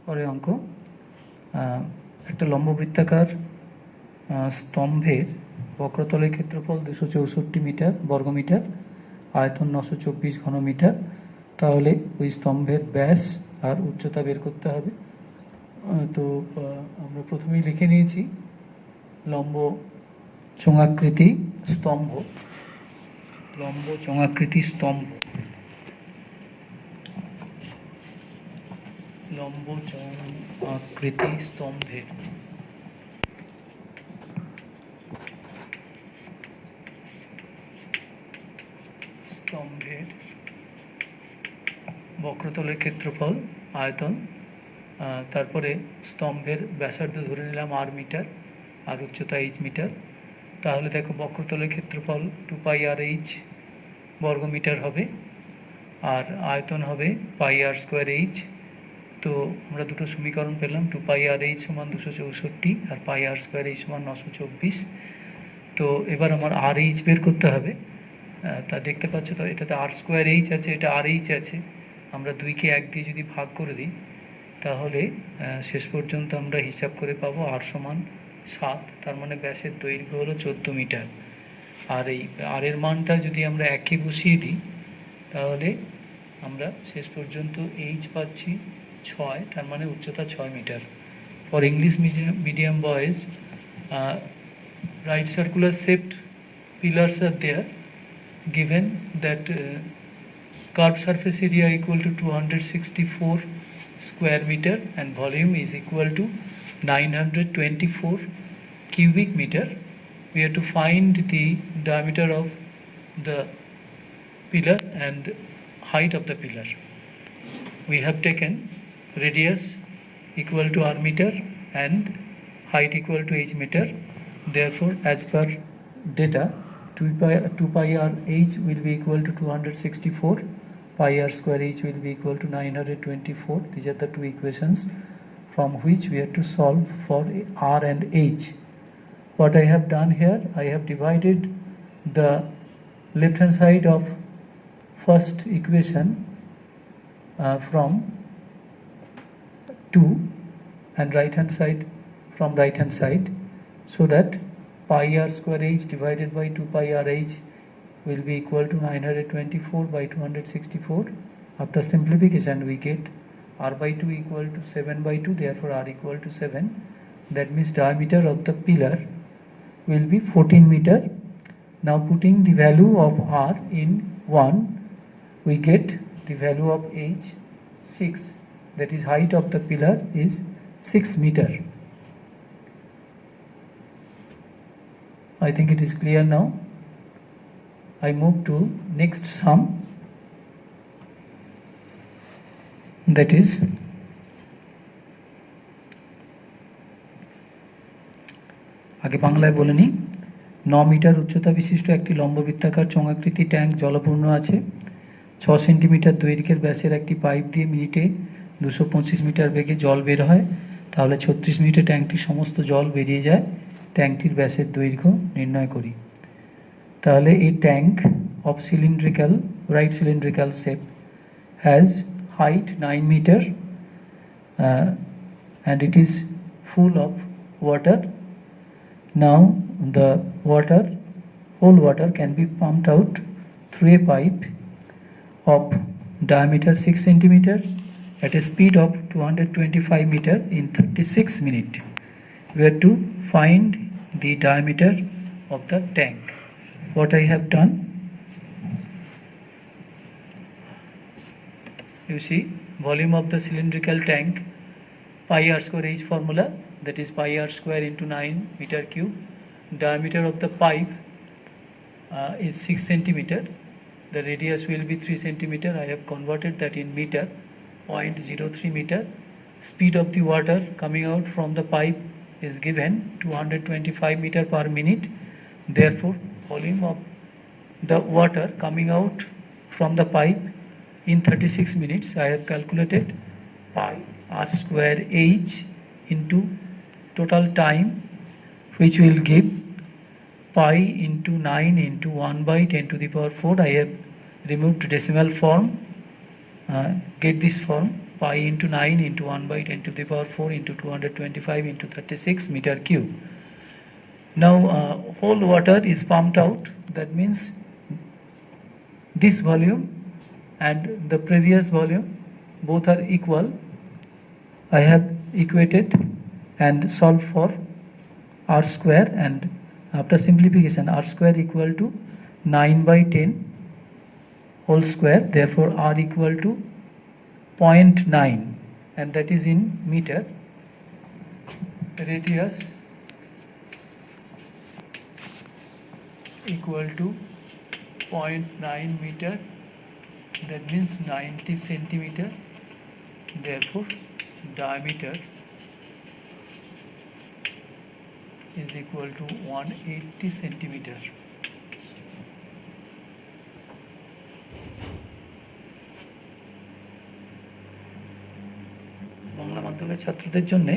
পরের অঙ্ক একটা লম্ববৃত্তাকার স্তম্ভের বক্রতলের ক্ষেত্রফল 264 মিটার বর্গমিটার, আয়তন 924 ঘনমিটার। তাহলে ওই স্তম্ভের ব্যাস আর উচ্চতা বের করতে হবে। তো আমরা প্রথমেই লিখে নিয়েছি লম্ব চোঙাকৃতি স্তম্ভ, লম্ব চোঙাকৃতি স্তম্ভ, লম্ব চোঙাকৃতি স্তম্ভের বক্রতলের ক্ষেত্রফল, আয়তন, তারপরে স্তম্ভের ব্যাসার্ধ ধরে নিলাম আর মিটার আর উচ্চতা এইচ মিটার। তাহলে দেখো বক্রতলের ক্ষেত্রফল 2πr/h বর্গমিটার হবে আর আয়তন হবে πr²h। তো আমরা দুটো সমীকরণ পেলাম, 2πr/h সমান 264 আর πr²h সমান 924। তো এবার আমার RH বের করতে হবে। তা দেখতে পাচ্ছ তো এটাতে r²h আছে, এটা RH আছে। আমরা 2কে 1 দিয়ে যদি ভাগ করে দিই তাহলে শেষ পর্যন্ত আমরা হিসাব করে পাবো r সমান 7। তার মানে ব্যাসের দৈর্ঘ্য হলো 14 মিটার। আর এই r এর মানটা যদি আমরা 1-এ বসিয়ে দিই তাহলে আমরা শেষ পর্যন্ত h পাচ্ছি 6, তার মানে উচ্চতা 6 মিটার। For English medium boys, right circular shaped pillars are there, given that curved surface area equal to 264 square meter and volume is equal to 924 cubic meter. We have to find the diameter of the pillar and height of the pillar. We have taken radius equal to r meter and height equal to h meter. Therefore, as per data, 2πr/h will be equal to 264, πr²h will be equal to 924. These are the two equations from which we have to solve for r and h. What I have done here, I have divided the left hand side of first equation from 2 and right hand side from right hand side, so that πr²h divided by 2πr/h will be equal to 924 by 264. After simplification we get r/2 equal to 7/2, therefore r equal to 7. That means diameter of the pillar will be 14 meter. Now putting the value of r in 1, we get the value of h 6, that is height of the pillar is 6 meter. I think it is clear now. I move to next sum, that is আগে বাংলায় বলে নিই। 9 metre উচ্চতা বিশিষ্ট একটি লম্ববৃত্তাকার চোঙাকৃতি tank জলপূর্ণ আছে। 6 centimetre দৈর্ঘ্যের ব্যাসের একটি পাইপ দিয়ে মিনিটে 225 মিটার বেগে জল বের হয়। তাহলে 36 মিনিটে ট্যাঙ্কটির সমস্ত জল বেরিয়ে যায়। ট্যাঙ্কটির ব্যাসের দৈর্ঘ্য নির্ণয় করি। তাহলে এই tank of right cylindrical shape has height 9 meter and it is full of water. Now the whole water can be pumped out through a pipe of diameter 6 centimeter at a speed of 225 meter in 36 minutes. We have to find the diameter of the tank. What I have done, you see, volume of the cylindrical tank, πr²h formula, that is πr² into 9 meter cube. Diameter of the pipe is 6 centimeter. The radius will be 3 centimeter. I have converted that in meter, 0.03 meter. Speed of the water coming out from the pipe is given 225 meter per minute. Therefore, volume of the water coming out from the pipe in 36 minutes, I have calculated πr²h into total time, which will give pi into 9 into 1/10 to the power 4. I have removed decimal form, get this form. pi into 9 into 1 by 10 to the power 4 into 225 into 36 meter cube. Now whole water is pumped out. That means this volume and the previous volume both are equal. I have equated and solved for r square, and after simplification r square equal to 9 by 10 whole square, therefore r equal to 0.9, and that is in meter. Radius equal to 0.9 meter, that means 90 centimeter. Therefore diameter is equal to 180 centimeter. Bangla মাধ্যমের ছাত্রদের জন্য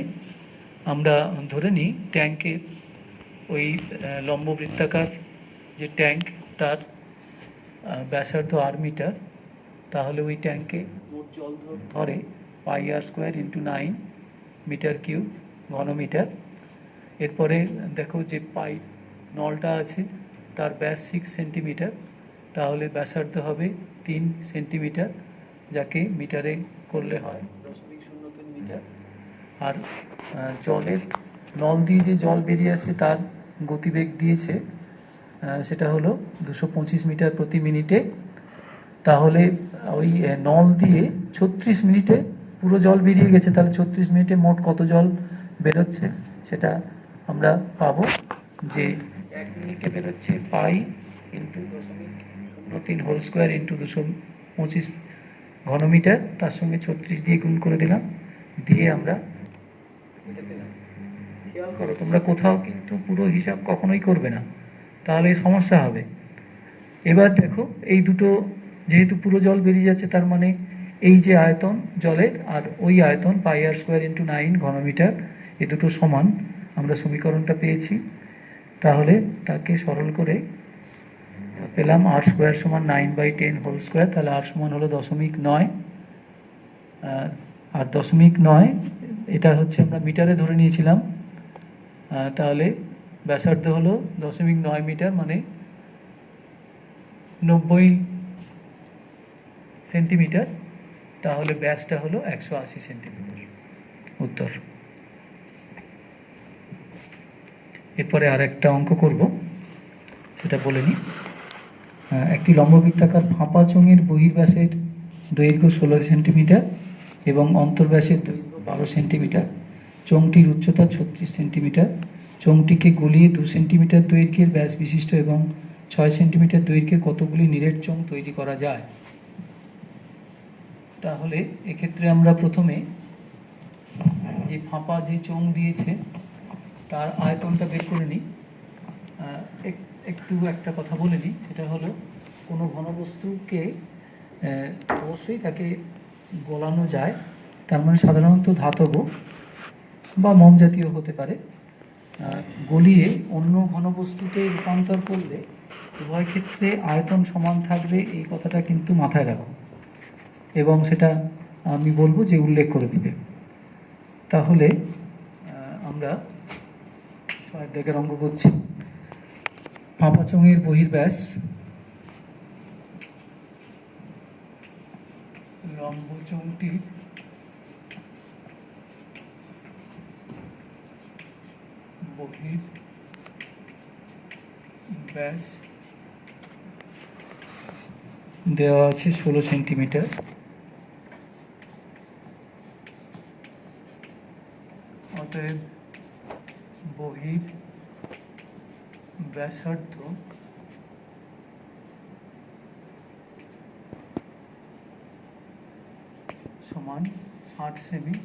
আমরা ধরে নিই ট্যাঙ্কের ওই লম্ব বৃত্তাকার যে ট্যাঙ্ক তার ব্যাসার্ধ আর মিটার, তাহলে ওই ট্যাঙ্কে মোট জল ধরে পাই আর স্কোয়ার ইন্টু 9 মিটার কিউব ঘনমিটার। এরপরে দেখো যে পাইপ নলটা আছে তার ব্যাস 6 সেন্টিমিটার, তাহলে ব্যাসার্ধ হবে 3 সেন্টিমিটার, যাকে মিটারে করলে হয় 0.03 মিটার। আর জলের নল দিয়ে যে জল বেরিয়ে আসে তার গতিবেগ দিয়েছে, সেটা হলো 225 মিটার প্রতি মিনিটে। তাহলে ওই নল দিয়ে 36 মিনিটে পুরো জল বেরিয়ে গেছে, তাহলে 36 মিনিটে মোট কত জল বেরোচ্ছে সেটা আমরা পাবো যে 1 মিনিটে বেরোচ্ছে pi into 0.03 whole square into 225 ঘনমিটার, তার সঙ্গে 36 দিয়ে গুণ করে দিলাম, দিয়ে আমরা পেলাম। খেয়াল করো তোমরা কোথাও কিন্তু পুরো হিসাব কখনোই করবে না, তাহলে সমস্যা হবে। এবার দেখো এই দুটো যেহেতু পুরো জল বেরিয়ে যাচ্ছে, তার মানে এই যে আয়তন জলের আর ওই আয়তন পাই আর স্কোয়ার ইন্টু 9 ঘনমিটার, এ দুটো সমান। আমরা সমীকরণটা পেয়েছি, তাহলে তাকে সরল করে পেলাম আর স্কোয়ার সমান 9 বাই 10 হোল স্কোয়ার, তাহলে আর সমান হলো 0.9, আর 0.9 এটা হচ্ছে আমরা মিটারে ধরে নিয়েছিলাম, তাহলে ব্যাসার্ধ হলো 0.9 মিটার, মানে 90 সেন্টিমিটার, তাহলে ব্যাসটা হলো 180 সেন্টিমিটার। উত্তর। এরপরে আর একটা অঙ্ক করব, সেটা বলে নিই। একটি লম্ববৃত্তাকার ফাঁপা চোঙের বহির্ব্যাসের দৈর্ঘ্য 16 সেন্টিমিটার এবং অন্তর্ব্যাসের দৈর্ঘ্য 12 সেন্টিমিটার। চোঙটির উচ্চতা 36 সেন্টিমিটার। চোঙটিকে গলিয়ে 2 সেন্টিমিটার দৈর্ঘ্যের ব্যাস বিশিষ্ট এবং 6 সেন্টিমিটার দৈর্ঘ্যের কতগুলি নিরেট চোঙ তৈরি করা যায়? তাহলে এক্ষেত্রে আমরা প্রথমে যে ফাঁপা যে চোঙ দিয়েছে তার আয়তনটা বের করে নিই। একটু একটা কথা বলে নিই, সেটা হলো কোনো ঘনবস্তুকে অবশ্যই তাকে গলানো যায়, তার মানে সাধারণত ধাতব বা মোম জাতীয় হতে পারে। গলিয়ে অন্য ঘনবস্তুতে রূপান্তর করলে উভয় ক্ষেত্রে আয়তন সমান থাকবে, এই কথাটা কিন্তু মাথায় রাখো, এবং সেটা আমি বলবো যে উল্লেখ করে দিতে। তাহলে আমরা 6 দাগের অঙ্ক করছি। ফাঁপা চোঙের বহির্ব্যাস লম্ব চোঙটির বহির্ব্যাস দেওয়া আছে 16 সেন্টিমিটার। অতএব বহির্ব্যাসার্ধ সমান 8 সেমি।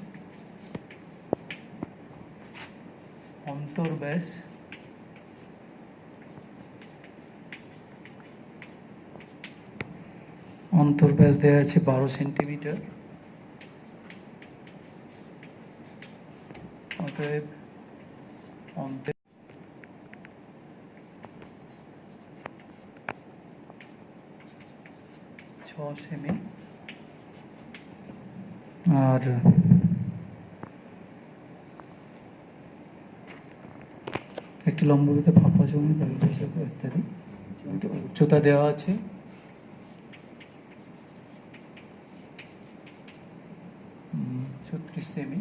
অন্তর্ব্যাস দেওয়া আছে 12 সেন্টিমিটার। অতএব 6 সেমি। আর একটি লম্ববিতে ফাঁপা জমি ইত্যাদি। উচ্চতা দেওয়া আছে 36 সেমি।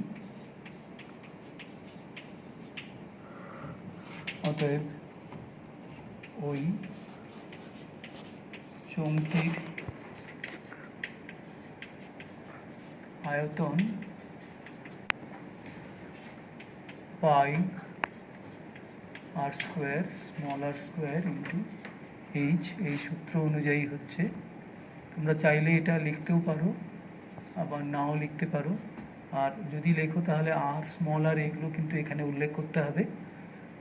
অতএব ওই চোঙটির আয়তন পাই আর স্কোয়ার স্মল আর স্কোয়ার ইন্টু এইচ, এই সূত্র অনুযায়ী হচ্ছে। তোমরা চাইলে এটা লিখতেও পারো, আবার নাও লিখতে পারো। আর যদি লেখো তাহলে আর স্মল আর এগুলো কিন্তু এখানে উল্লেখ করতে হবে।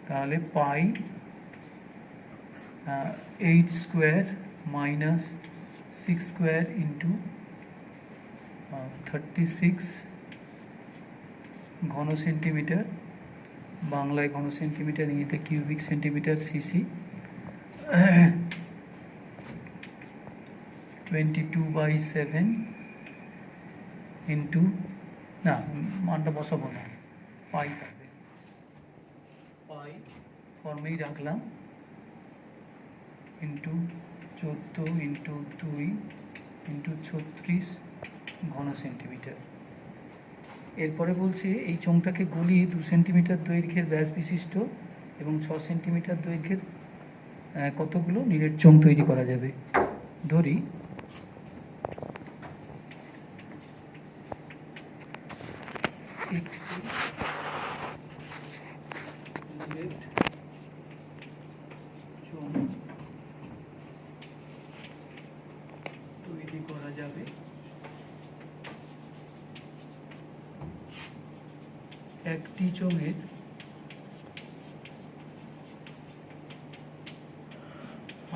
তাহলে pi H square minus 6 square into 36 ঘন সেন্টিমিটার, বাংলায় ঘন সেন্টিমিটার, ইংরেজিতে কিউবিক সেন্টিমিটার, সিসি, 22/7 ইন্টু, না মানটা বসাবো না, পাই থাকবে, পাই ফর্মেই রাখলাম, ইন্টু 14 ইন্টু 2 ইন্টু 36 ঘন সেন্টিমিটার। এরপরে বলছে এই চোঙটাকে গলিয়ে 2 সেন্টিমিটার দৈর্ঘ্যের ব্যাস বিশিষ্ট এবং 6 সেন্টিমিটার দৈর্ঘ্যের কতগুলো নিরেট চোঙ তৈরি করা যাবে। ধরি নিরেট চোঙ তৈরি করা যাবে একটি চোঙের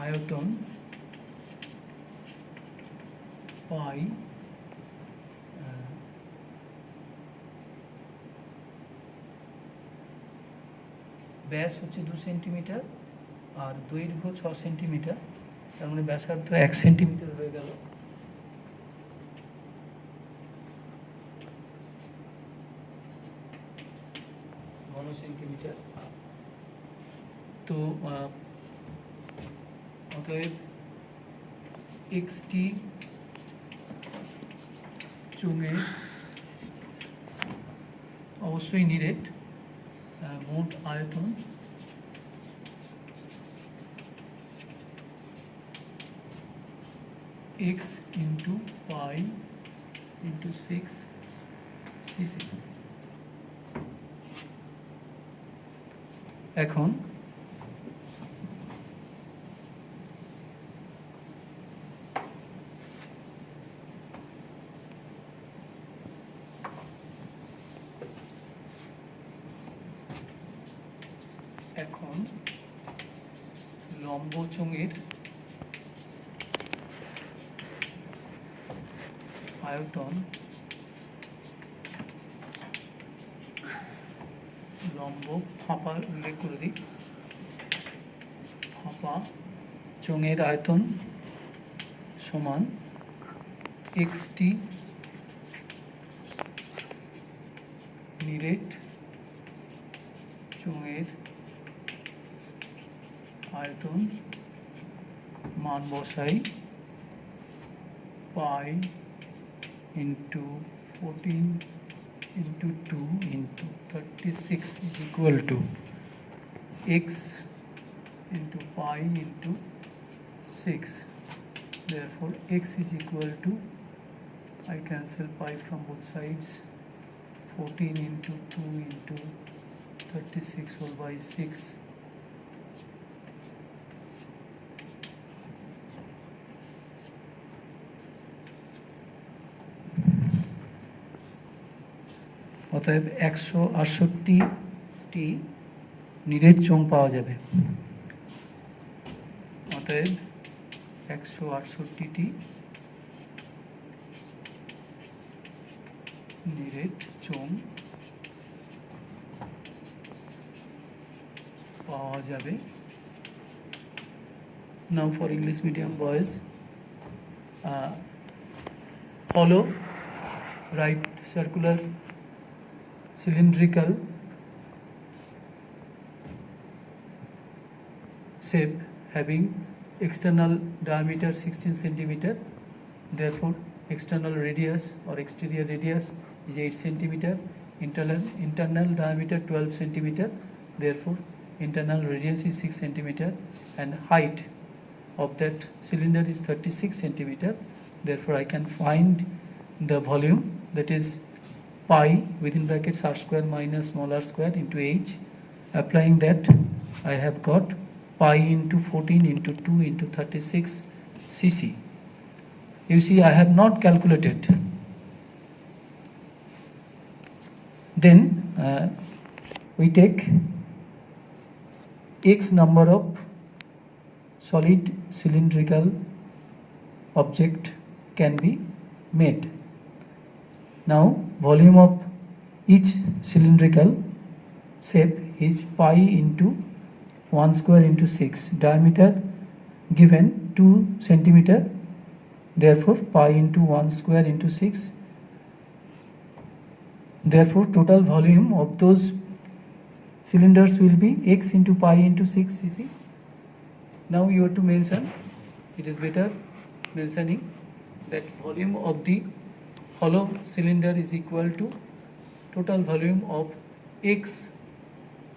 আয়তন পাই ব্যাস হচ্ছে 2 সেন্টিমিটার আর দৈর্ঘ্য 6 সেন্টিমিটার, তার মানে ব্যাসার্ধ 1 সেন্টিমিটার হয়ে গেল। ঘন সেন্টিমিটার। তো অতএব এক্সটি চোঙের অবশ্যই নিরেট মোট আয়তন x into pi into 6 CC. এখন লম্ব চোঙের আয়তন লম্ব ফাঁপা উল্লেখ করে দিই। ফাঁপা চোঙের আয়তন সমান এক্সটি নিরেট চোঙের আয়তন, মান বসাই, pi into 14 into 2 into 36 is equal to x into pi into 6. Therefore x is equal to, I cancel pi from both sides, 14 into 2 into 36 whole by 6. অতএব 168টি নিরেট চোঙ পাওয়া যাবে। অতএব 168টি নিরেট চোঙ পাওয়া যাবে। Now for English medium boys, follow right circular cylindrical shape having external diameter 16 centimeter, therefore external radius or exterior radius is 8 centimeter, internal diameter 12 centimeter, therefore internal radius is 6 centimeter, and height of that cylinder is 36 centimeter. Therefore I can find the volume, that is pi within brackets r square minus small r square into h. Applying that, I have got pi into 14 into 2 into 36 cc. You see, I have not calculated. Then we take x number of solid cylindrical object can be made. Now volume of each cylindrical shape is pi into 1 square into 6. Diameter given 2 centimeter, therefore pi into 1 square into 6. Therefore total volume of those cylinders will be x into pi into 6 cc. Now you have to mention, it is better mentioning that volume of the hollow cylinder is equal to total volume of x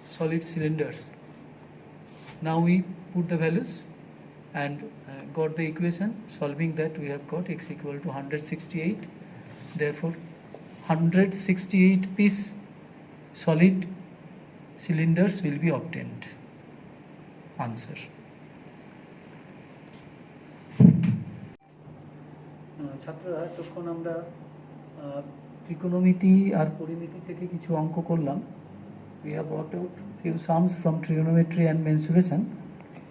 solid cylinders. Now we put the values and got the equation. Solving that, we have got x equal to 168. Therefore 168 piece solid cylinders will be obtained. Answer. ছাত্ররা তখন আমরা ত্রিকোণমিতি আর পরিমিতি থেকে কিছু অঙ্ক করলাম. We have worked out few sums from trigonometry and mensuration.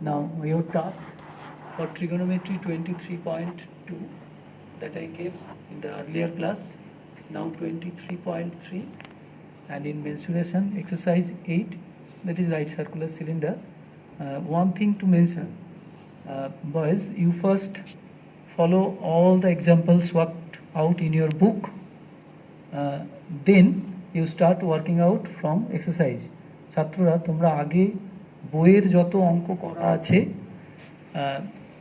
Now your task for trigonometry 23.2 that I gave in the earlier class, now 23.3, and in mensuration exercise 8, that is right circular cylinder. One thing to mention, boys, you first follow all the examples worked out in your book, then you start working out from exercise. ছাত্ররা তোমরা আগে বইয়ের যত অঙ্ক করা আছে,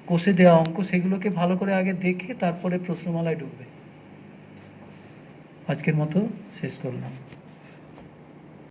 কোষে দেওয়া অঙ্ক, সেগুলোকে ভালো করে আগে দেখে তারপরে প্রশ্নমালায় ঢুকবে. আজকের মতো শেষ করলাম.